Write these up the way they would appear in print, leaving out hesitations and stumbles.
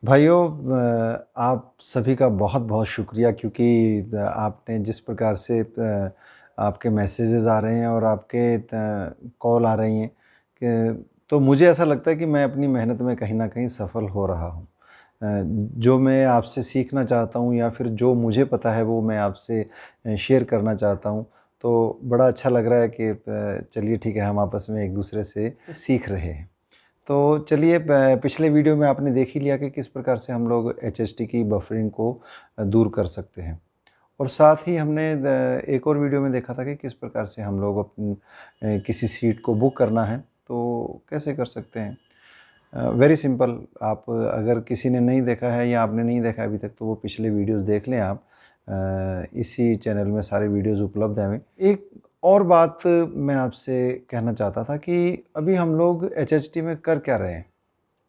भाइयों आप सभी का बहुत-बहुत शुक्रिया क्योंकि आपने जिस प्रकार से आपके मैसेजेस आ रहे हैं और आपके कॉल आ रही हैं तो मुझे ऐसा लगता है कि मैं अपनी मेहनत में कहीं न कहीं सफल हो रहा हूँ। जो मैं आपसे सीखना चाहता हूँ या फिर जो मुझे पता है वो मैं आपसे शेयर करना चाहता हूँ। तो बड़ा अच्छा लग रहा है कि चलिए ठीक है, हम आपस में एक-दूसरे से सीख रहे हैं। तो चलिए पिछले वीडियो में आपने देख ही लिया कि किस प्रकार से हम लोग एचएसटी की बफरिंग को दूर कर सकते हैं और साथ ही हमने एक और वीडियो में देखा था कि किस प्रकार से हम लोग किसी सीट को बुक करना है तो कैसे कर सकते हैं। वेरी सिंपल, आप अगर किसी ने नहीं देखा है या आपने नहीं देखा अभी तक तो वो पिछले वीडियोस देख लें आप। इसी चैनल में सारे वीडियोस उपलब्ध हैं। एक और बात मैं आपसे कहना चाहता था कि अभी हम लोग एचएसटी में कर क्या रहे हैं।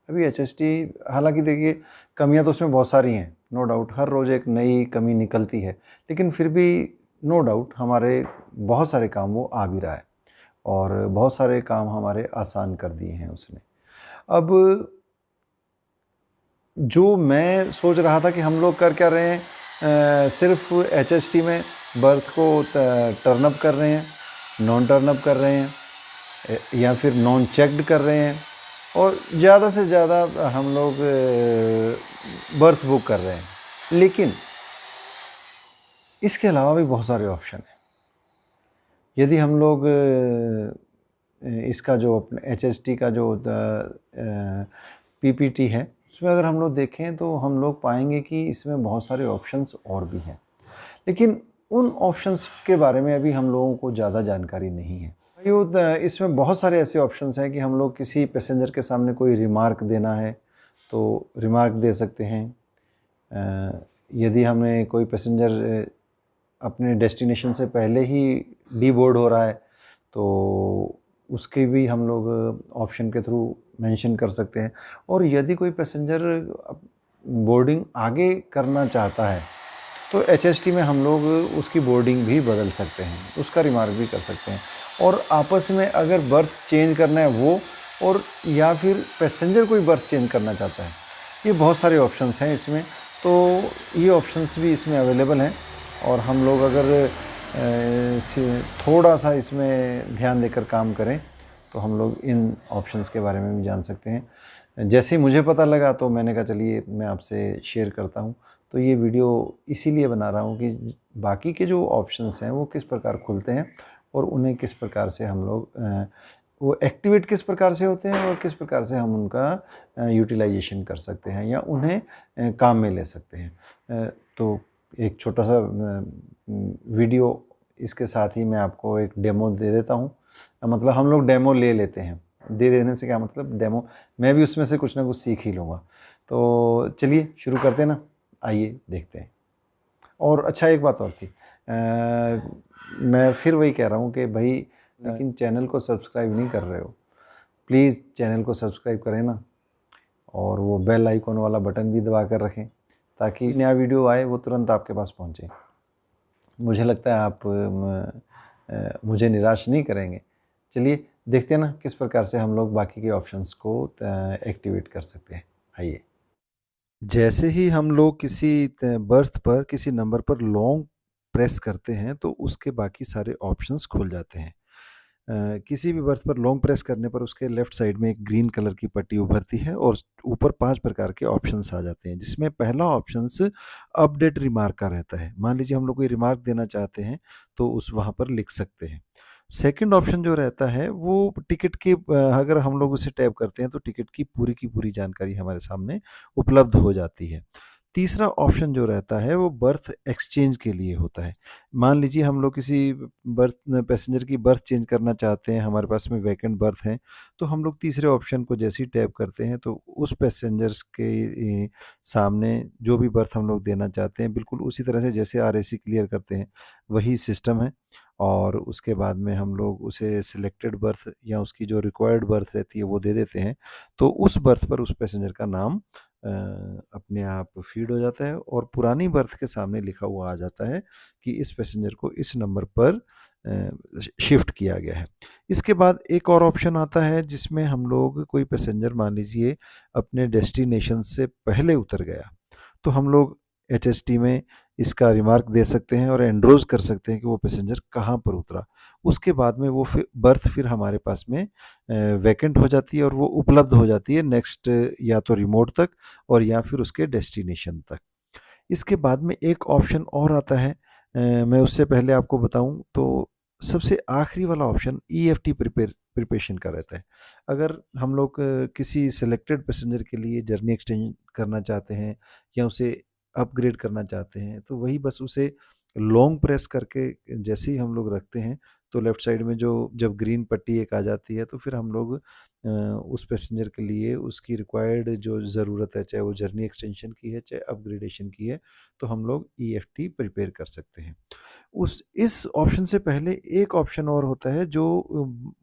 अभी एचएसटी, हालांकि देखिए कमियां तो उसमें बहुत सारी हैं, नो डाउट हर रोज़ एक नई कमी निकलती है, लेकिन फिर भी नो डाउट हमारे बहुत सारे काम वो आ भी रहा है और बहुत सारे काम हमारे आसान कर दिए हैं उसने। अब जो मैं सोच रहा था कि हम लोग कर क्या रहे हैं, सिर्फ एचएसटी में बर्थ को टर्न अप कर रहे हैं, नॉन टर्न अप कर रहे हैं या फिर नॉन चेक्ड कर रहे हैं और ज़्यादा से ज़्यादा हम लोग बर्थ बुक कर रहे हैं। लेकिन इसके अलावा भी बहुत सारे ऑप्शन हैं। यदि हम लोग इसका जो अपने एचएसटी का जो पीपीटी है उसमें अगर हम लोग देखें तो हम लोग पाएंगे कि इसमें बहुत सारे ऑप्शंस और भी हैं, लेकिन उन ऑप्शंस के बारे में अभी हम लोगों को ज़्यादा जानकारी नहीं है। इसमें बहुत सारे ऐसे ऑप्शंस हैं कि हम लोग किसी पैसेंजर के सामने कोई रिमार्क देना है तो रिमार्क दे सकते हैं। यदि हमें कोई पैसेंजर अपने डेस्टिनेशन से पहले ही डीबोर्ड हो रहा है तो उसके भी हम लोग ऑप्शन के थ्रू मेंशन कर सकते हैं। और यदि कोई पैसेंजर बोर्डिंग आगे करना चाहता है तो एचएसटी में हम लोग उसकी बोर्डिंग भी बदल सकते हैं, उसका रिमार्क भी कर सकते हैं। और आपस में अगर बर्थ चेंज करना है वो, और या फिर पैसेंजर कोई बर्थ चेंज करना चाहता है, ये बहुत सारे ऑप्शंस हैं इसमें। तो ये ऑप्शंस भी इसमें अवेलेबल हैं और हम लोग अगर थोड़ा सा इसमें ध्यान देकर काम करें तो हम लोग इन ऑप्शंस के बारे में भी जान सकते हैं। जैसे ही मुझे पता लगा तो मैंने कहा चलिए मैं आपसे शेयर करता हूँ। तो ये वीडियो इसीलिए बना रहा हूँ कि बाकी के जो ऑप्शंस हैं वो किस प्रकार खुलते हैं और उन्हें किस प्रकार से हम लोग वो एक्टिवेट किस प्रकार से होते हैं और किस प्रकार से हम उनका यूटिलाइजेशन कर सकते हैं या उन्हें काम में ले सकते हैं। तो एक छोटा सा वीडियो इसके साथ ही मैं आपको एक डेमो दे देता हूँ। मतलब हम लोग डेमो ले लेते हैं, दे देने से क्या मतलब, डेमो मैं भी उसमें से कुछ ना कुछ सीख ही लूँगा। तो चलिए शुरू करते हैं ना, आइए देखते हैं। और अच्छा एक बात और थी, मैं फिर वही कह रहा हूँ कि भाई लेकिन चैनल को सब्सक्राइब नहीं कर रहे हो, प्लीज़ चैनल को सब्सक्राइब करें ना और वो बेल आइकॉन वाला बटन भी दबा कर रखें ताकि नया वीडियो आए वो तुरंत आपके पास पहुँचे। मुझे लगता है आप मुझे निराश नहीं करेंगे। चलिए देखते हैं ना किस प्रकार से हम लोग बाकी के ऑप्शंस को एक्टिवेट कर सकते हैं। आइए। जैसे ही हम लोग किसी बर्थ पर किसी नंबर पर लॉन्ग प्रेस करते हैं तो उसके बाकी सारे ऑप्शंस खुल जाते हैं। किसी भी बर्थ पर लॉन्ग प्रेस करने पर उसके लेफ्ट साइड में एक ग्रीन कलर की पट्टी उभरती है और ऊपर 5 प्रकार के ऑप्शंस आ जाते हैं, जिसमें पहला ऑप्शंस अपडेट रिमार्क का रहता है। मान लीजिए हम लोग कोई रिमार्क देना चाहते हैं तो उस वहाँ पर लिख सकते हैं। सेकंड ऑप्शन जो रहता है वो टिकट की, अगर हम लोग उसे टैप करते हैं तो टिकट की पूरी जानकारी हमारे सामने उपलब्ध हो जाती है। तीसरा ऑप्शन जो रहता है वो बर्थ एक्सचेंज के लिए होता है। मान लीजिए हम लोग किसी बर्थ पैसेंजर की बर्थ चेंज करना चाहते हैं, हमारे पास में वैकेंट बर्थ है, तो हम लोग तीसरे ऑप्शन को जैसे ही टैप करते हैं तो उस पैसेंजर्स के सामने जो भी बर्थ हम लोग देना चाहते हैं बिल्कुल उसी तरह से जैसे आरएसी क्लियर करते हैं वही सिस्टम है। और उसके बाद में हम लोग उसे सिलेक्टेड बर्थ या उसकी जो रिक्वायर्ड बर्थ रहती है वो दे देते हैं, तो उस बर्थ पर उस पैसेंजर का नाम अपने आप फीड हो जाता है और पुरानी बर्थ के सामने लिखा हुआ आ जाता है कि इस पैसेंजर को इस नंबर पर शिफ्ट किया गया है। इसके बाद एक और ऑप्शन आता है जिसमें हम लोग, कोई पैसेंजर मान लीजिए अपने डेस्टिनेशन से पहले उतर गया, तो हम लोग HST में इसका रिमार्क दे सकते हैं और एंड्रोज कर सकते हैं कि वो पैसेंजर कहाँ पर उतरा। उसके बाद में वो बर्थ फिर हमारे पास में वैकेंट हो जाती है और वो उपलब्ध हो जाती है नेक्स्ट या तो रिमोट तक और या फिर उसके डेस्टिनेशन तक। इसके बाद में एक ऑप्शन और आता है, मैं उससे पहले आपको बताऊं तो सबसे आखिरी वाला ऑप्शन EFT प्रिपरेशन का रहता है। अगर हम लोग किसी सिलेक्टेड पैसेंजर के लिए जर्नी एक्सटेंड करना चाहते हैं या उसे अपग्रेड करना चाहते हैं, तो वही बस उसे लॉन्ग प्रेस करके जैसे ही हम लोग रखते हैं तो लेफ्ट साइड में जो जब ग्रीन पट्टी एक आ जाती है तो फिर हम लोग उस पैसेंजर के लिए उसकी रिक्वायर्ड जो ज़रूरत है, चाहे वो जर्नी एक्सटेंशन की है चाहे अपग्रेडेशन की है, तो हम लोग EFT प्रिपेयर कर सकते हैं। उस इस ऑप्शन से पहले एक ऑप्शन और होता है जो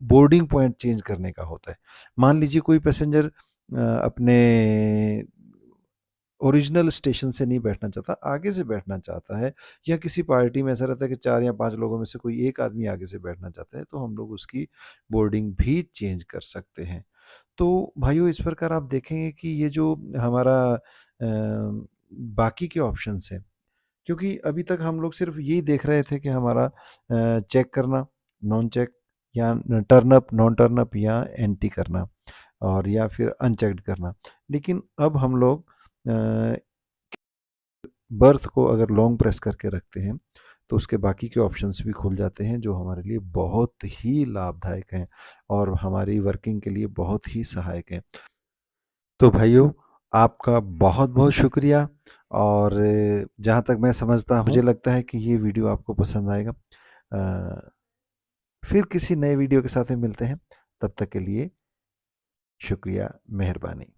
बोर्डिंग पॉइंट चेंज करने का होता है। मान लीजिए कोई पैसेंजर अपने ओरिजिनल स्टेशन से नहीं बैठना चाहता, आगे से बैठना चाहता है, या किसी पार्टी में ऐसा रहता है कि 4 या 5 लोगों में से कोई एक आदमी आगे से बैठना चाहता है, तो हम लोग उसकी बोर्डिंग भी चेंज कर सकते हैं। तो भाइयों, इस प्रकार आप देखेंगे कि ये जो हमारा बाकी के ऑप्शंस हैं, क्योंकि अभी तक हम लोग सिर्फ यही देख रहे थे कि हमारा चेक करना, नॉन चेक, या turn up, non turn up, या एंटी करना, और या फिर अनचेक्ड करना। लेकिन अब हम लोग बर्थ को अगर लॉन्ग प्रेस करके रखते हैं तो उसके बाकी के ऑप्शंस भी खुल जाते हैं जो हमारे लिए बहुत ही लाभदायक हैं और हमारी वर्किंग के लिए बहुत ही सहायक हैं। तो भाइयों, आपका बहुत बहुत शुक्रिया। और जहाँ तक मैं समझता हूँ, मुझे लगता है कि ये वीडियो आपको पसंद आएगा। फिर किसी नए वीडियो के साथ में मिलते हैं, तब तक के लिए शुक्रिया, मेहरबानी।